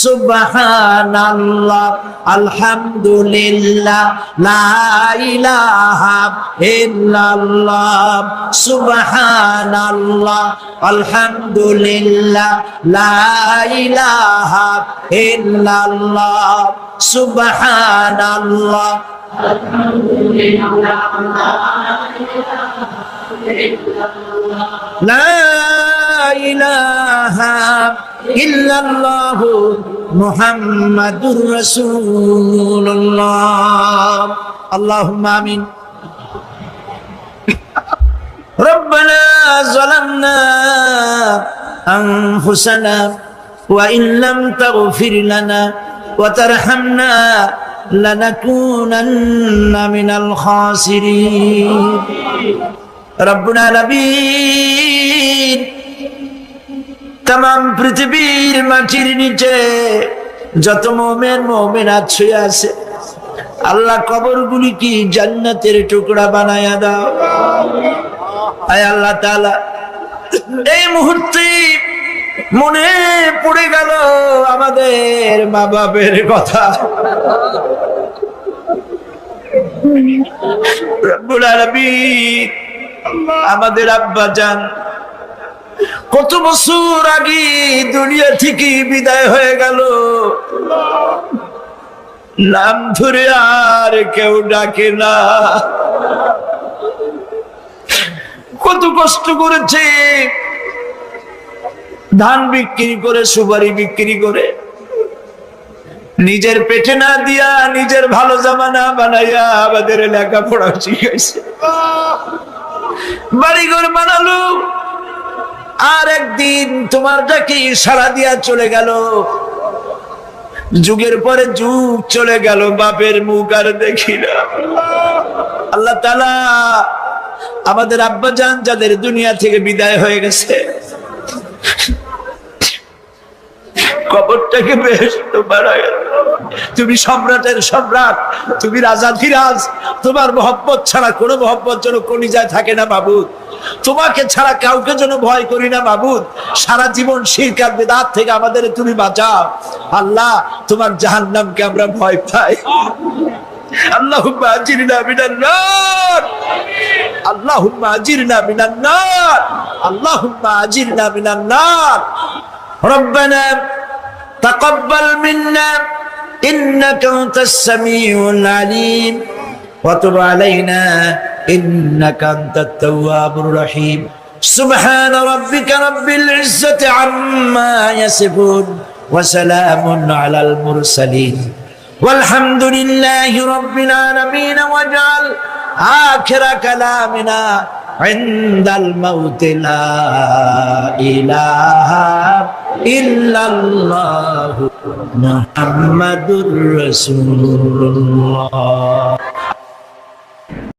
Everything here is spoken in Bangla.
সুবহানাল্লাহ, আলহামদুলিল্লাহ, লা ইলাহা ইল্লাল্লাহ, সুবহানাল্লাহ, আলহামদুলিল্লাহ, লা ইলাহা ইল্লাল্লাহ, সুবহানাল্লাহ, লা ইলাহা ইল্লাল্লাহ, মুহাম্মাদুর রাসূলুল্লাহ। আল্লাহুম্মা আমিন। রব্বানা যালামনা আনফুসানা ওয়া ইন লাম তাগফির লানা ওয়া তারহামনা লানাকুনান্না মিনাল খাসিরিন। রব্বুল আলামিন, তামাম পৃথিবীর মাটির নিচে যত মুমিন মুমিনাত শুয়ে আছে, আল্লাহ কবরগুলি কি জান্নাতের টুকরা বানায়া দাও। আয় আল্লাহ তাআলা, এই মুহূর্তে মনে পড়ে গেল আমাদের মা বাবার কথা। রব্বুল আলামিন, আমাদের আব্বা জান কত বছর আগে দুনিয়া থেকে বিদায় হয়ে গেল, নাম ধরে আর কেউ ডাকে না। কত কষ্ট করেছে, ধান বিক্রি করে, সুপারি বিক্রি করে, নিজের পেটে না দিয়া নিজের ভালো জামা না বানাইয়া আমাদের লেখাপড়া শিখাইছে, বাড়িঘর বানালো। আর একদিন তোমার ডাকে সাড়া দিয়া চলে গেল। যুগের পরে যুগ চলে গেল, বাপের মুখ আর দেখি না। আল্লাহ তাআলা আমাদের আব্বাজান যাদের দুনিয়া থেকে বিদায় হয়ে গেছে, কবরটাকে বেহেশত বানায়। তুমি সম্রাটের সম্রাট, তুমি রাজাধিরাজ, তোমার মহব্বত ছাড়া কোনো মহব্বত যেন কলিজায় থাকে না মাবুদ। তোমাকে ছাড়া কাউকে যেন ভয় করি না মাবুদ। সারা জীবন শিরক আর বিদআত থেকে আমাদের তুমি বাঁচাও আল্লাহ। তোমার জাহান্নামকে আমরা ভয় পাই। আল্লাহুম্মা আজিরনা মিনান নার, আল্লাহুম্মা আজিরনা মিনান নার, আল্লাহুম্মা আজিরনা মিনান নার। রব্বানা তাকাব্বাল মিন্না ইন্নাকা আনতাস সামিউল আলিম ওয়া তুব আলাইনা ইন্নাকা আনতাত তাওয়াবুর রহিম। সুবহানা রাব্বিকা রাব্বিল ইজ্জাতি আম্মা ইয়াসিফুন ওয়া সালামুন আলাল মুরসালিন ওয়ালহামদুলিল্লাহি রাব্বিল আলামিন। ওয়াজআল আখিরা কালামিনা ইনদাল মাউতি লা ইলাহা ইল্লাল্লাহু মুহাম্মাদুর রাসূলুল্লাহ।